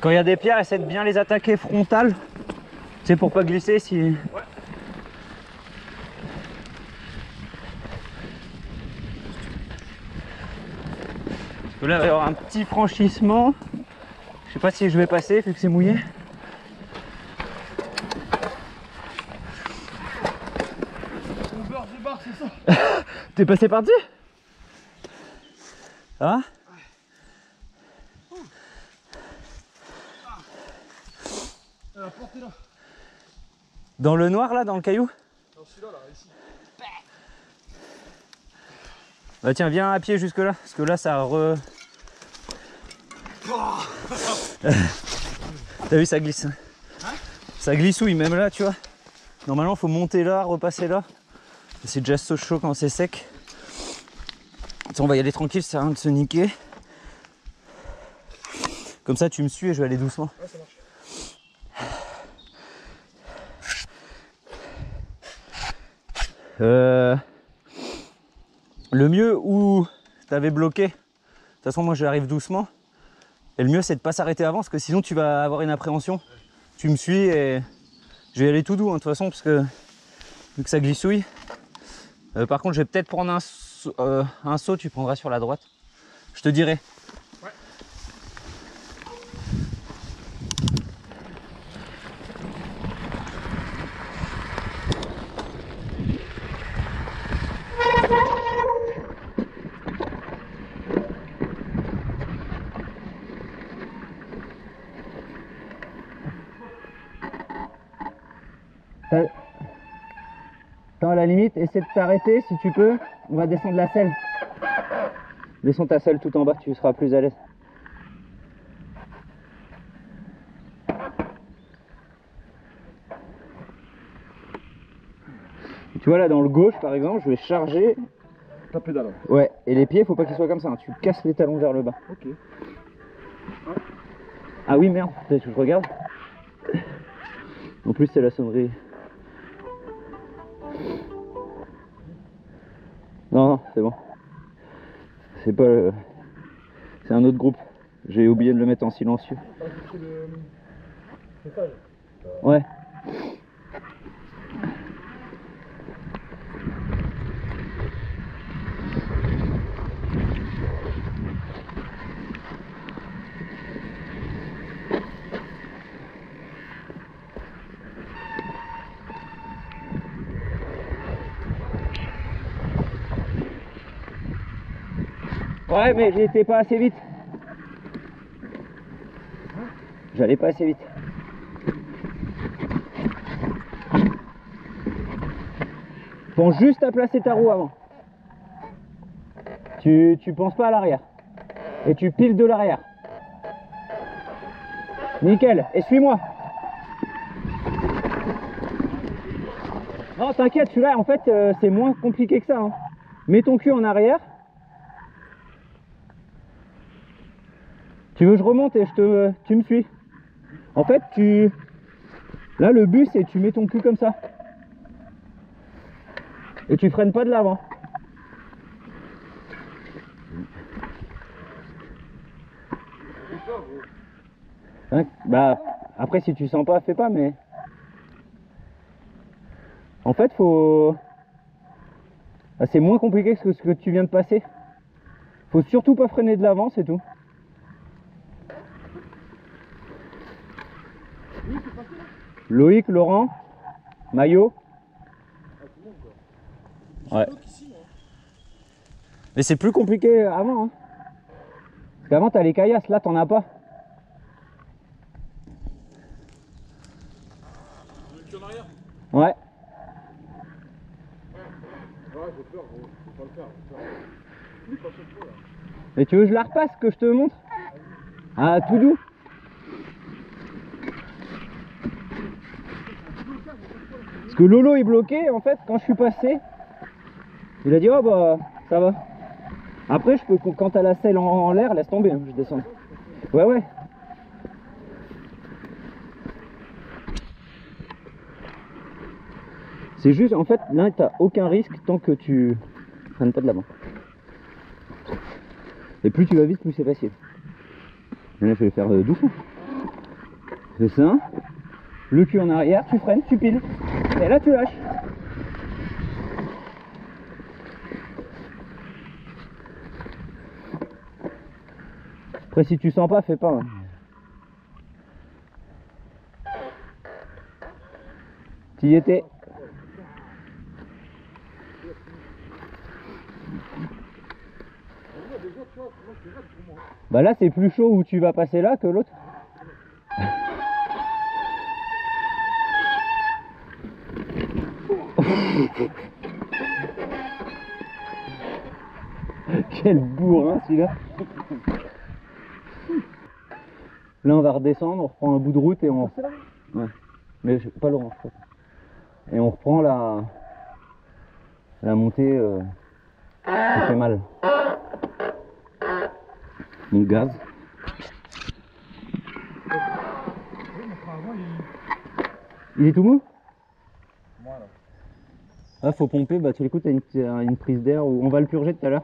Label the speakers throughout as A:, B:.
A: Quand il y a des pierres, essaie de bien les attaquer frontales. C'est pour pas glisser si... Ouais. Parce que là, il va y avoir un petit franchissement. Je sais pas si je vais passer vu que c'est mouillé.
B: C'est ça.
A: T'es passé par-dessus? Ça va?
B: La porte est là.
A: Dans le noir là, dans le caillou?
B: Non, celui-là, là, ici.
A: Bah tiens, viens à pied jusque là, parce que là ça T'as vu, ça glisse. Hein? Ça glissouille même là, tu vois. Normalement faut monter là, repasser là. C'est déjà chaud quand c'est sec. On va y aller tranquille, ça sert à rien de se niquer. Comme ça tu me suis et je vais aller doucement.
B: Ouais, ça marche.
A: Le mieux où t'avais bloqué, de toute façon moi j'arrive doucement. Et le mieux c'est de pas s'arrêter avant parce que sinon tu vas avoir une appréhension. Tu me suis et je vais aller tout doux hein, de toute façon parce que vu que ça glissouille. Par contre je vais peut-être prendre un saut, tu prendras sur la droite. Je te dirai.
B: Ouais.
A: Attends, à la limite, essaie de t'arrêter si tu peux. On va descendre la selle. Descends ta selle tout en bas, tu seras plus à l'aise. Tu vois là dans le gauche par exemple, je vais charger.
B: Ta pédale.
A: Ouais, et les pieds, faut pas qu'ils soient comme ça, hein. Tu casses les talons vers le bas.
B: Ok.
A: Ah oui, merde, peut-être que je regarde. En plus, c'est la sonnerie. Non, non, c'est bon. C'est pas le... C'est un autre groupe. J'ai oublié de le mettre en silencieux.
B: C'est le message.
A: Ouais. Ouais, mais j'étais pas assez vite. J'allais pas assez vite. Pense juste à placer ta roue avant. Tu penses pas à l'arrière. Et tu piles de l'arrière. Nickel, et suis-moi. Non, t'inquiète, celui-là, en fait, c'est moins compliqué que ça. Hein. Mets ton cul en arrière. Tu veux que je remonte et tu me suis. En fait, là, le but, c'est tu mets ton cul comme ça. Et tu freines pas de l'avant. Hein, bah, après, si tu sens pas, fais pas, mais... En fait, faut... Ah, c'est moins compliqué que ce que tu viens de passer. Faut surtout pas freiner de l'avant, c'est tout. Loïc, Laurent, Maillot. Ouais. Mais c'est plus compliqué avant. Hein. Parce qu'avant, t'as les caillasses, là, t'en as pas. Ouais.
B: Ouais, j'ai peur, gros. Faut pas le faire.
A: Et tu veux que je la repasse, que je te montre? Ah, tout doux. Parce que Lolo est bloqué, en fait, quand je suis passé, il a dit, oh bah, ça va. Après, je peux, quand t'as la selle en l'air, laisse tomber, hein, je descends. Ouais, ouais. C'est juste, en fait, là, t'as aucun risque tant que tu freines pas de l'avant. Et plus tu vas vite, plus c'est facile. Et là, je vais faire doucement. C'est ça. Le cul en arrière, tu freines, tu piles. Et là tu lâches. Après si tu sens pas, fais pas. Hein. T'y étais. Bah là c'est plus chaud où tu vas passer là que l'autre. Quel bourrin celui-là. Là on va redescendre, on reprend un bout de route et on... Ouais. Mais pas loin. Et on reprend la montée qui fait mal. Mon gaz. Il est tout mou?
B: Voilà.
A: Ah faut pomper, bah tu l'écoutes, t'as une prise d'air où on va le purger tout à l'heure.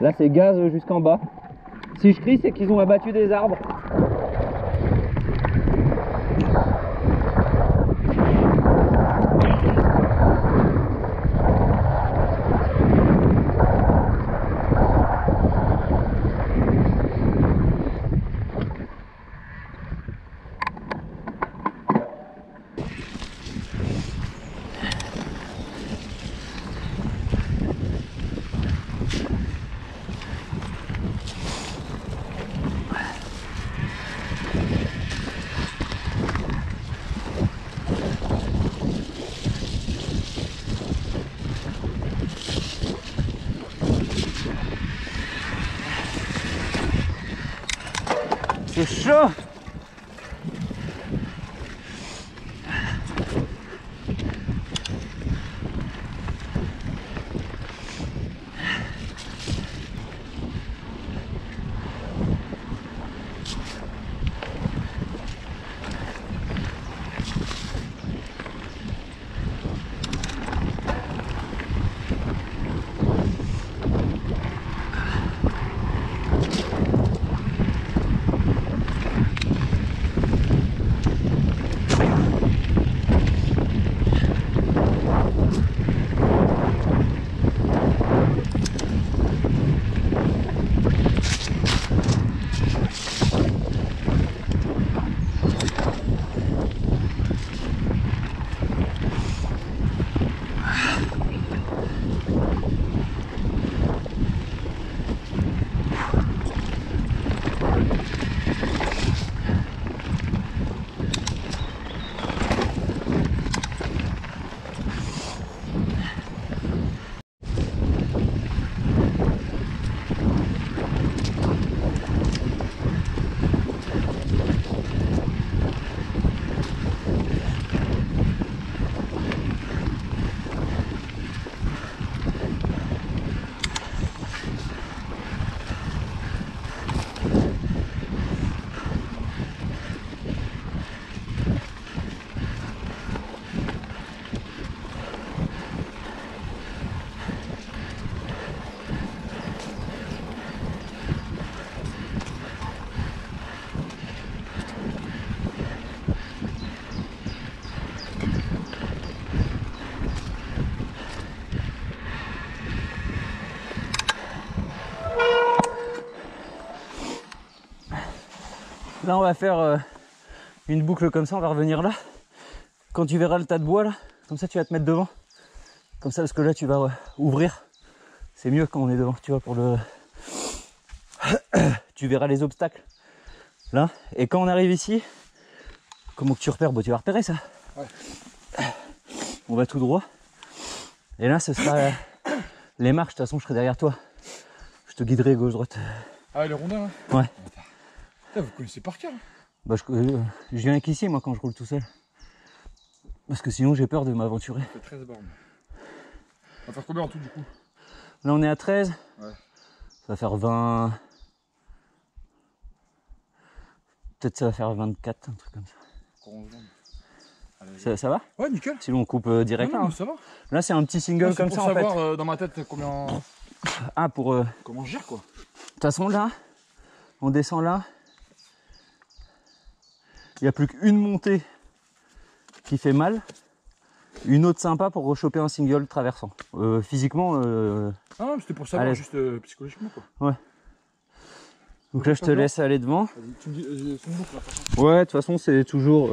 A: Là c'est gaz jusqu'en bas. Si je crie c'est qu'ils ont abattu des arbres. C'est chaud. Là on va faire une boucle comme ça, on va revenir là. Quand tu verras le tas de bois là, comme ça tu vas te mettre devant. Comme ça parce que là tu vas ouvrir. C'est mieux quand on est devant, tu vois, pour le... Tu verras les obstacles. Là. Et quand on arrive ici, comment que tu repères? Bon, tu vas repérer ça.
B: Ouais.
A: On va tout droit. Et là ce sera les marches, de toute façon je serai derrière toi. Je te guiderai gauche-droite.
B: Ah les rondins hein.
A: Ouais.
B: Putain, vous connaissez par cœur.
A: Bah, je viens qu'ici moi quand je roule tout seul. Parce que sinon j'ai peur de m'aventurer.
B: Ça fait 13 bornes. On va faire combien en tout du coup?
A: Là on est à 13.
B: Ouais.
A: Ça va faire 20. Peut-être ça va faire 24, un truc comme ça.
B: Encore 11 bornes. Allez,
A: Ça va?
B: Ouais, nickel.
A: Sinon on coupe direct.
B: Non,
A: Là,
B: non, ça va.
A: Là c'est un petit single comme
B: pour
A: ça en fait.
B: savoir dans ma tête combien.
A: Ah pour. De
B: Comment je gère quoi.
A: toute façon là, on descend là. Il n'y a plus qu'une montée qui fait mal. Une autre sympa pour rechoper un single traversant. Physiquement.
B: Ah non, c'était pour savoir
A: Allez.
B: juste psychologiquement quoi.
A: Ouais. Donc là je te laisse aller devant.
B: Vas-y, tu me dis, c'est une boucle là, de toute façon.
A: Ouais, de toute façon c'est toujours.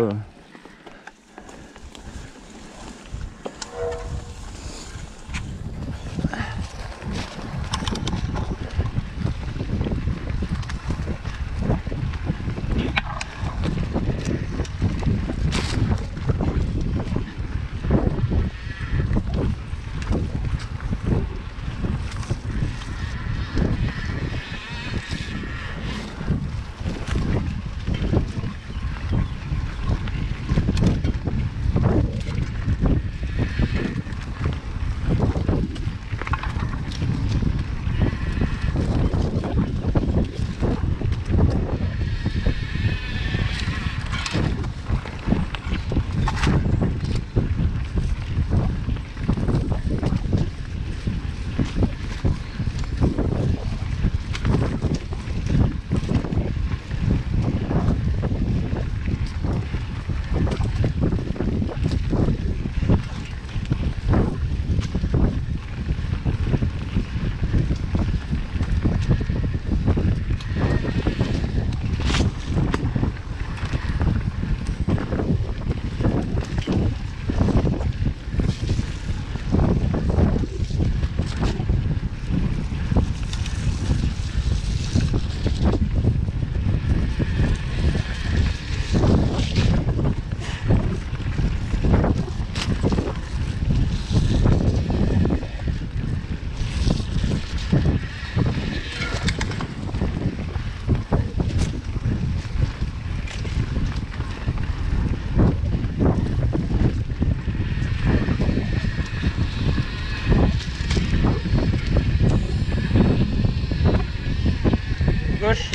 A: Gauche.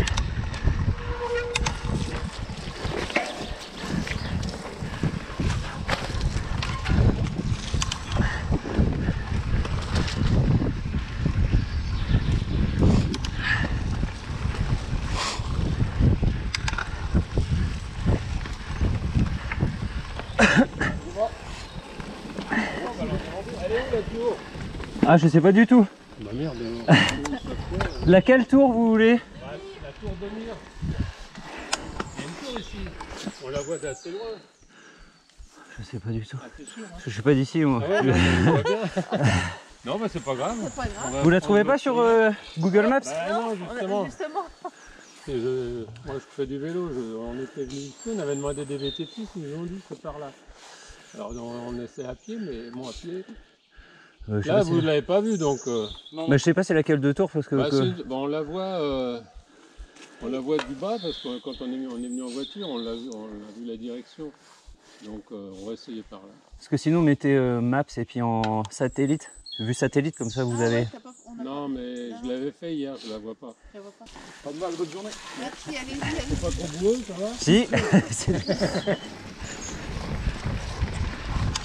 A: Ah je sais pas du tout.
B: Bah merde.
A: Laquelle tour vous voulez?
B: La tour de mire. Il y a une tour ici. On la voit d'assez loin.
A: Je sais pas du tout.
B: Ah, t'es sûr, hein?
A: Parce que je suis pas d'ici moi.
B: Ah ouais, bah, ça va bien. Non, bah c'est pas grave.
C: C'est pas grave.
A: Vous la trouvez pas sur Google Maps?
B: Bah non, justement.
C: Justement.
B: Moi je fais du vélo, on était venus ici, on avait demandé des VTT, ils nous ont dit c'est par là. Alors on essaie à pied, mais bon à pied.
A: Je sais
B: Là
A: pas
B: vous ne
A: si-
B: l'avez pas vu donc.
A: Bah, je sais pas c'est laquelle de tour parce que.
B: Bah, on la voit du bas parce que quand on est venu en voiture, on a vu la direction. Donc on va essayer par là.
A: Parce que sinon mettez Maps et puis en satellite. Vue satellite comme ça vous avez.
B: Non mais je l'avais fait hier, je la vois pas.
C: Je la vois pas.
B: Pas de mal, bonne journée.
C: Merci, allez-y, allez-y.
B: C'est pas trop boueux, ça va?
A: Si.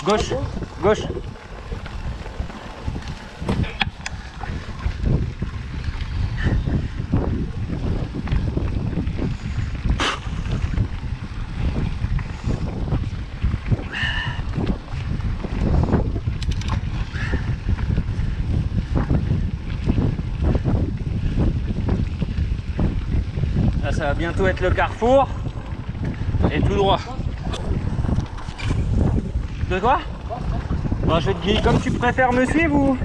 A: Gauche. Gauche. Là, ça va bientôt être le carrefour. Et tout droit. De quoi? Bon, je vais te guider comme tu préfères me suivre ou?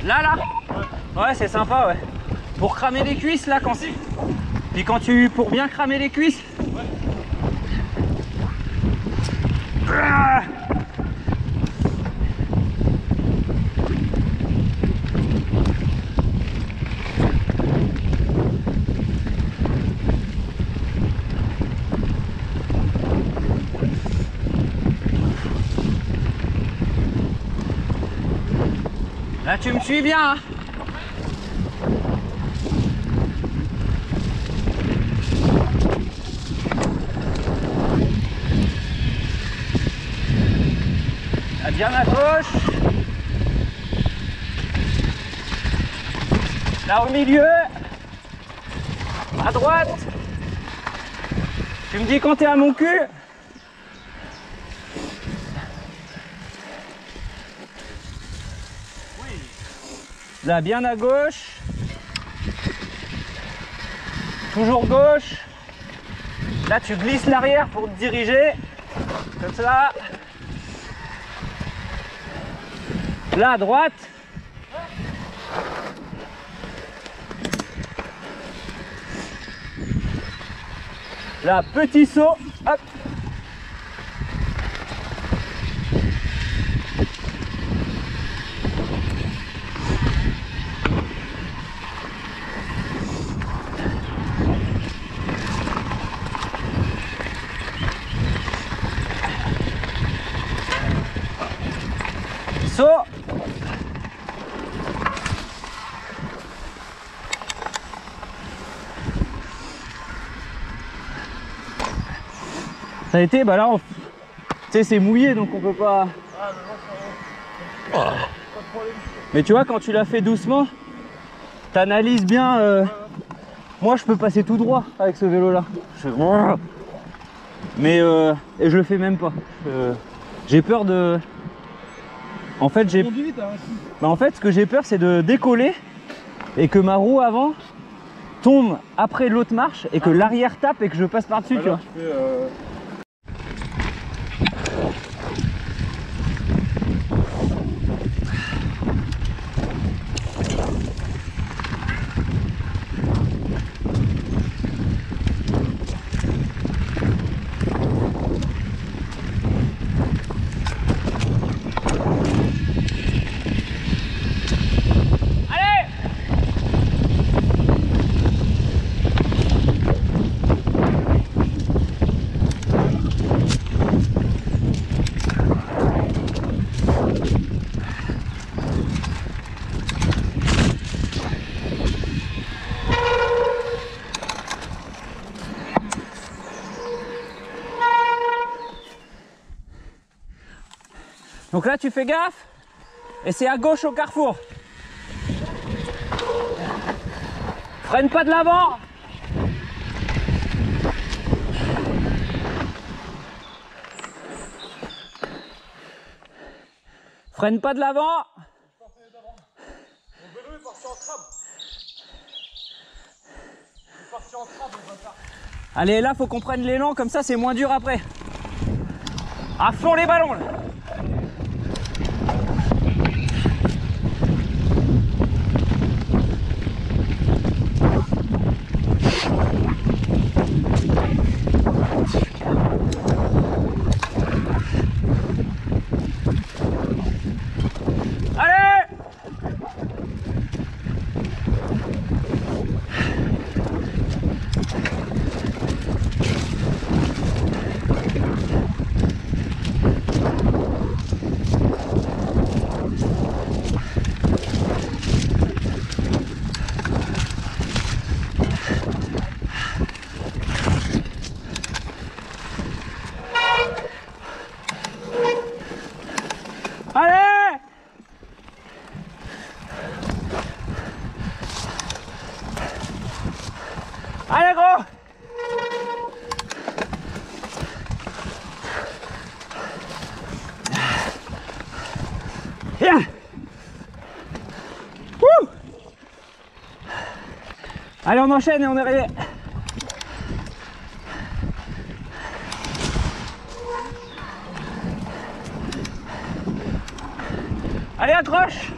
A: Là ouais c'est sympa ouais. Pour cramer les cuisses là quand c'est. Puis quand pour bien cramer les cuisses. Ah. Là tu me suis bien hein. Bien à gauche. Là au milieu. À droite. Tu me dis quand t'es à mon cul. Là, bien à gauche. Toujours gauche. Là, tu glisses l'arrière pour te diriger. Comme ça. Là, à droite. Là, petit saut. Hop. Saut. Ça a été, bah là, tu sais, c'est mouillé donc on peut pas. Mais tu vois, quand tu l'as fait doucement, t'analyses bien. Moi, je peux passer tout droit avec ce vélo-là. Mais et je le fais même pas. J'ai peur de. En fait, en fait, ce que j'ai peur, c'est de décoller et que ma roue avant tombe après l'autre marche et que l'arrière tape et que je passe par-dessus, tu vois. Donc là, tu fais gaffe et c'est à gauche au carrefour. Freine pas de l'avant. Freine pas de l'avant.
C: Mon vélo est parti en crabe. Il est parti en crabe, le bâtard.
A: Allez, là, faut qu'on prenne l'élan, comme ça, c'est moins dur après. À fond les ballons, là. Allez! Allez, gros! Viens! Wouh! Allez, on enchaîne et on est arrivé. Allez, accroche!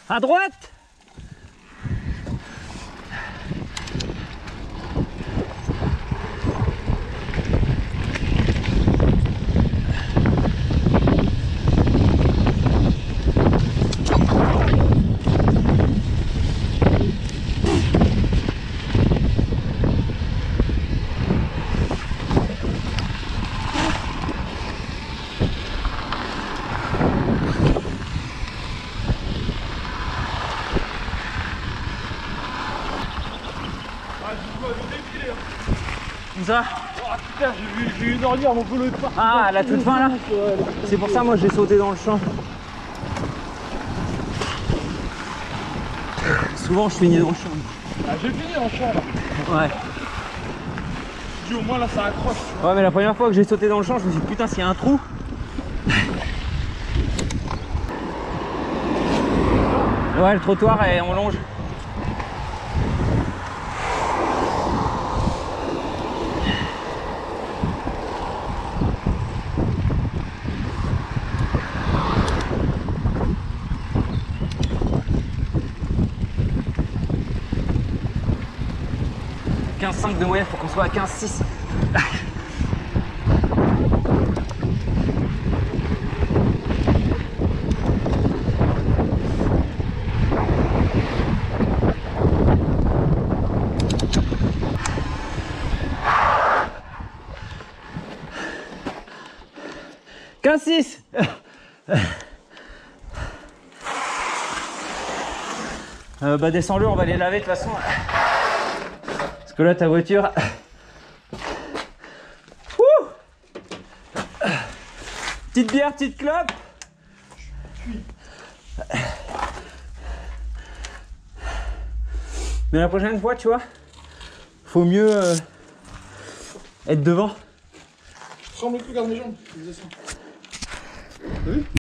A: À droite! ça?
C: Oh putain, j'ai vu une ornière, mon vélo est parti.
A: Ah, la toute fin là? C'est pour ça moi j'ai sauté dans le champ. Souvent je finis dans le champ.
C: Ah, j'ai fini en champ là.
A: Ouais.
C: Je dis au moins là ça accroche.
A: Ouais mais la première fois que j'ai sauté dans le champ, je me suis dit putain s'il y a un trou. Ouais le trottoir et on longe. « 15,5 de moyenne, faut qu'on soit à 15,6. » Bah descends-le, on va les laver de toute façon. Parce que là ta voiture. Ouh, petite bière, petite clope. Mais la prochaine fois, tu vois, faut mieux être devant.
C: Je tremble plus, regarde mes jambes. Je faisais ça. T'as vu?